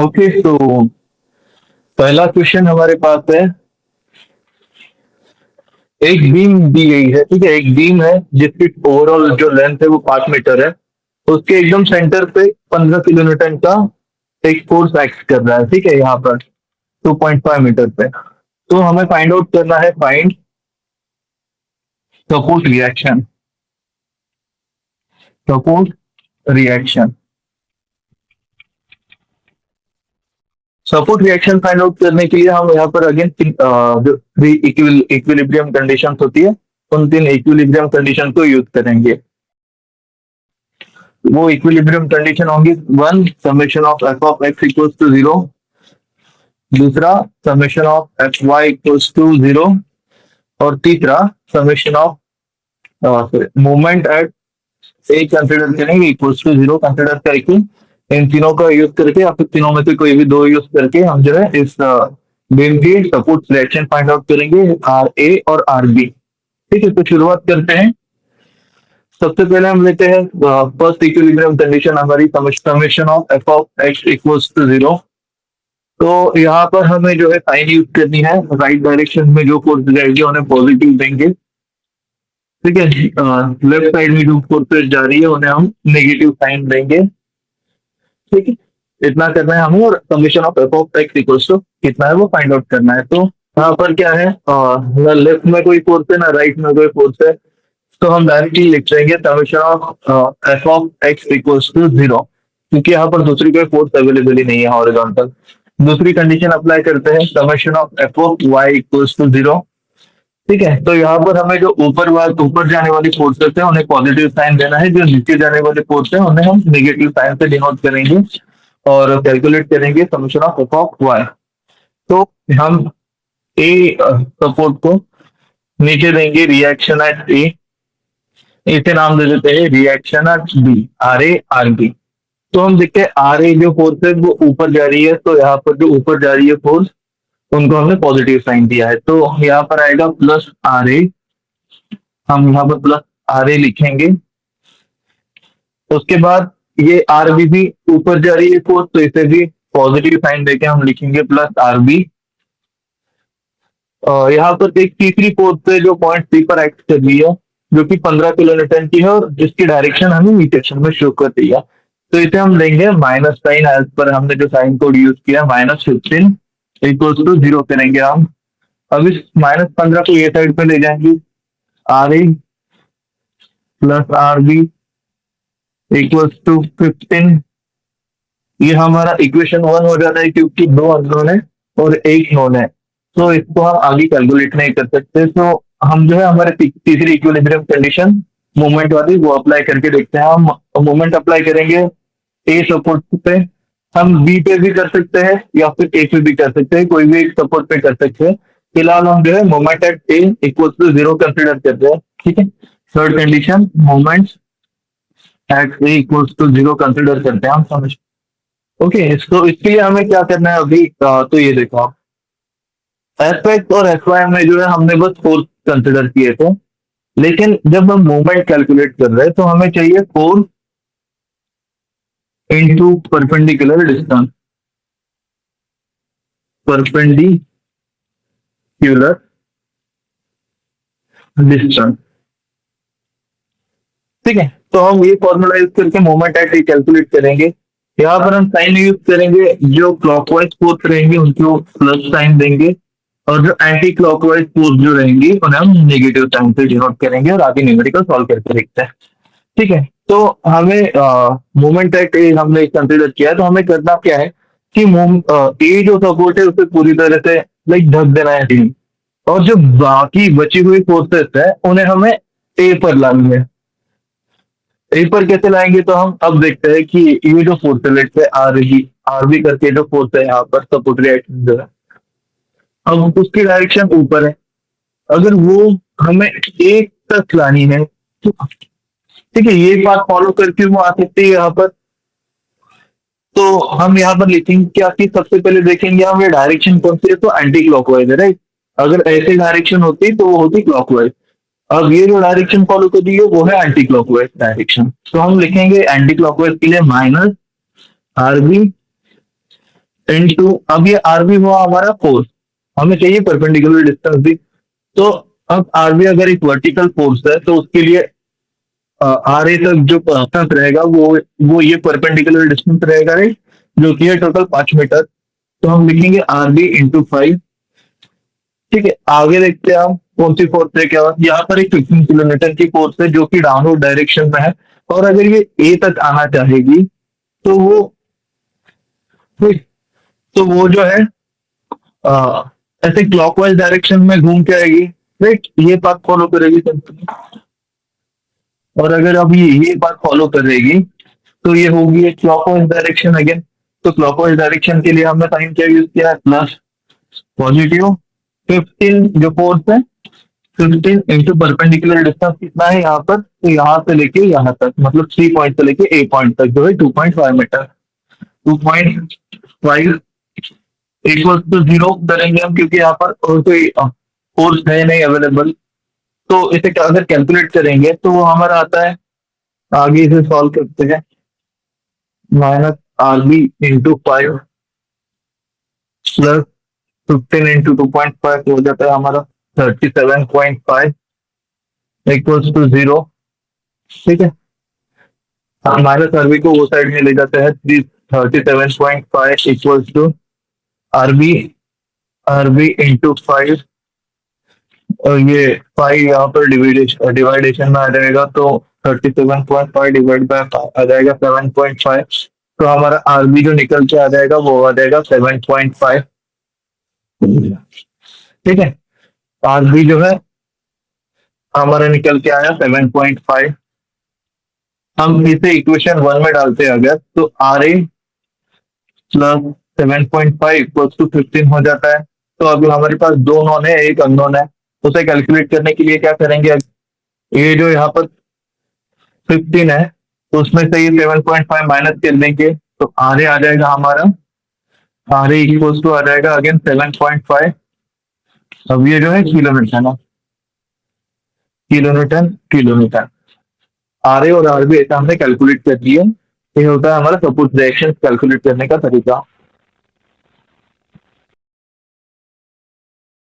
Okay, तो पहला question हमारे पास है। एक बीम दी गई है, ठीक है। एक बीम है जिसकी ओवरऑल जो लेंथ है वो 5 मीटर है। उसके एकदम सेंटर पे 15 किलोन्यूटन का एक फोर्स एक्ट कर रहा है, ठीक है, यहाँ पर 2.5 मीटर पे। तो हमें फाइंड आउट करना है, find support reaction. Support reaction support reaction find out करने के लिए हम यहाँ पर अगेन जो थ्री इक्विलिब्रियम कंडीशन होती है, उन 3 इक्विलिब्रियम कंडीशन को यूज करेंगे। वो इक्विलिब्रियम कंडीशन होंगी, one summation of f of x equals to 0, दूसरा summation of f y equals to 0, और तीसरा summation of moment at A consider करेंगे इक्वल्स टू 0 कंसिडर करके। इन तीनों का यूज करके या फिर तीनों में से कोई भी दो यूज करके हम जो है इस बीम की सपोर्ट रिएक्शन फाइंड आउट करेंगे, आर ए और आर बी। ठीक है, तो शुरुआत करते हैं। सबसे पहले हम लेते हैं फर्स्ट इक्विलिब्रियम कंडीशन हमारी, summation of f of x equals to 0। तो यहाँ पर हमें जो है साइन यूज करनी है। राइट डायरेक्शन में जो फोर्स जाएगी उन्हें पॉजिटिव देंगे, ठीक है। लेफ्ट साइड में जो फोर्सेस जा रही है उन्हें हम नेगेटिव साइन देंगे, ठीक है। इतना करना है हमें, और summation of f of x equals to कितना है वो फाइंड आउट करना है। तो यहाँ पर क्या है, ना लेफ्ट में कोई फोर्स है ना राइट में कोई फोर्स है, तो हम डायरेक्टली लिख देंगे summation of f of x equals to 0, क्योंकि यहाँ पर दूसरी कोई फोर्स अवेलेबल ही नहीं है हॉरिजॉन्टल। दूसरी कंडीशन अप्लाई करते हैं, summation of f of y equals to 0, ठीक है। तो यहाँ पर हमें जो ऊपर जाने वाली फोर्सेस है उन्हें पॉजिटिव साइन देना है, जो नीचे जाने वाली फोर्स है उन्हें हम नेगेटिव साइन से डिनोट करेंगे और कैलकुलेट करेंगे summation of f of y. तो हम ए सपोर्ट को नीचे देंगे रिएक्शन एट ए, इसे नाम दे देते हैं reaction at B, R A R B. तो हम देखते हैं आर ए जो फोर्स है वो ऊपर जा रही है, तो यहाँ पर जो ऊपर जा रही है फोर्स उनको हमने पॉजिटिव साइन दिया है, तो यहाँ पर आएगा प्लस आर ए। हम यहाँ पर प्लस आर ए लिखेंगे। उसके बाद ये आर बी भी ऊपर जा रही है फोर्स, तो इसे भी पॉजिटिव साइन देके हम लिखेंगे प्लस आर बी। यहाँ पर एक तीसरी फोर्स है जो पॉइंट सी पर एक्ट कर रही है, जो कि 15 किलोन्यूटन की है और जिसकी डायरेक्शन हमें इक्वेशन में शो कर रही है। तो इसे हम लेंगे माइनस साइन, एज पर हमने जो साइन कोड यूज किया -15 इक्वल्स टू 0 करेंगे हम। अब इस -15 को ये साइड पे ले जाएंगे, R A plus R B equals to 15। ये हमारा इक्वेशन 1 हो जाता है, क्योंकि 2 अननोन है और 1 नोन है, तो इसको हम आगे कैलकुलेट नहीं कर सकते। तो हम जो है हमारे तीसरी इक्विलिब्रियम कंडीशन मोमेंट वाली वो अप्लाई करके देखते हैं। हम मोमेंट अप्लाई करेंगे ए सपोर्ट पे, हम बी पे भी कर सकते हैं या फिर ए पे भी कर सकते हैं, कोई भी एक सपोर्ट पे कर सकते हैं। फिलहाल हम जो है moment at A equal to 0 consider करते हैं, ठीक है। Third condition moment at A equal to 0 consider करते हैं हम, समझ। ओके, इसको इसके लिए हमें क्या करना है अभी, तो ये देखो आप, एफ एक्स और एफ वाई में जो है हमने बस फोर्स कंसिडर किए थे, लेकिन जब हम मूवमेंट कैलकुलेट कर रहे हैं तो हमें चाहिए force into perpendicular distance, perpendicular distance, ठीक है। तो हम ये फॉर्मूला यूज करके मोमेंट एट ए कैलकुलेट करेंगे। यहाँ पर हम साइन यूज करेंगे, जो क्लॉकवाइज फोर्स रहेंगे उनको प्लस साइन देंगे, और जो एंटी क्लॉकवाइज फोर्स जो रहेंगी उन्हें हम नेगेटिव साइन से डिनोट करेंगे, और आगे न्यूमेरिकल सॉल्व करके देखते हैं, ठीक है। तो हमें मोमेंट एट ए हमने कंसिडर किया है, तो हमें करना क्या है कि ए जो सपोर्ट है उसे पूरी तरह से लाइक ढक देना है टीम, और जो बाकी बची हुई फोर्सेस है उन्हें हमें ए पर लानी है। ए पर कैसे लाएंगे, तो हम अब देखते हैं कि ये जो फोर्स है, लेट्स से आर बी करके जो फोर्स है यहाँ पर सपोर्ट रिएक्शन जो है, अब उसकी डायरेक्शन ऊपर है। अगर वो हमें एक तक लानी है, तो ठीक है, ये बात फॉलो करके वो आ सकती है यहाँ पर। तो हम यहाँ पर लिखेंगे क्या कि सबसे पहले देखेंगे हम ये डायरेक्शन कौन सी है, तो एंटी क्लॉकवाइज है, राइट। अगर ऐसी डायरेक्शन होती तो वो होती क्लॉकवाइज। अब ये जो डायरेक्शन फॉलो कर रही है वो है एंटी क्लॉकवाइज डायरेक्शन, तो हम लिखेंगे एंटी क्लॉकवाइज के लिए माइनस आर बी इनटू, अब ये आरबी हुआ हमारा फोर्स, हमें चाहिए परपेंडिकुलर डिस्टेंस भी। तो अब आरबी अगर एक वर्टिकल फोर्स है तो उसके लिए आर ए तक जो डिस्टेंस रहेगा वो ये परपेंडिकुलर डिस्टेंस रहेगा, राइट, जो कि है टोटल 5 मीटर। तो हम लिखेंगे आर बी इंटू 5। ठीक है, आगे देखते हैं हम कौन सी फोर्स है। क्या यहाँ पर एक 15 किलोमीटर की फोर्स है जो कि डाउनवर्ड डायरेक्शन में है, और अगर ये ए तक आना चाहेगी तो वो जो है आ, ऐसे क्लॉकवाइज डायरेक्शन में घूम के आएगी, राइट, ये पाथ फॉलो करेगी कंपनी। और अगर अब ये बात फॉलो करेगी तो ये होगी एक क्लॉकवाइज डायरेक्शन अगेन। तो क्लॉकवाइज डायरेक्शन के लिए हमने साइन क्या यूज किया है, प्लस पॉजिटिव 15 जो फोर्स है, 15 इंटू परपेंडिकुलर डिस्टेंस कितना है यहाँ पर, तो यहाँ से लेके यहाँ तक, मतलब 3 पॉइंट से लेके ए पॉइंट तक जो है 2.5 मीटर। 2.5 इक्वल टू 0 करेंगे हम, क्योंकि यहाँ पर और कोई फोर्स है नहीं अवेलेबल। तो इसे अगर कैलकुलेट करेंगे तो वो हमारा आता है, आगे इसे सॉल्व करते हैं, minus R B into 5 plus 15 into 2.5 हो जाता है हमारा 37.5 इक्वल्स टू 0। ठीक है, माइनस आर बी को वो साइड में ले जाते हैं, 37.5 equals to R B, R B into 5, और ये 5 यहाँ पर डिवाइडेशन में आ जाएगा, तो 37.5 डिवाइड बाय आ जाएगा 7.5। तो हमारा आर बी जो निकल के आ जाएगा वो आ जाएगा 7.5। ठीक है, आर बी जो है हमारा निकल के आया 7.5। हम इसे इक्वेशन 1 में डालते हैं अगर, तो R A plus 7.5 equals to 15 हो जाता है। तो अभी हमारे पास दो नॉन है, एक अननोन है, उसे कैलकुलेट करने के लिए क्या करेंगे, ये जो यहाँ पर 15 है तो उसमें से ये 7.5 माइनस कर देंगे, तो आर ए आ जाएगा हमारा, आर ए इक्वल्स टू आ जाएगा अगेन 7.5। अब ये जो है किलोमीटर है, किलोमीटर किलोमीटर, आर ए और आर बी ऐसा हमने कैलकुलेट कर दिया। ये होता है हमारा सपोर्ट डायरेक्शन कैलकुलेट करने का तरीका।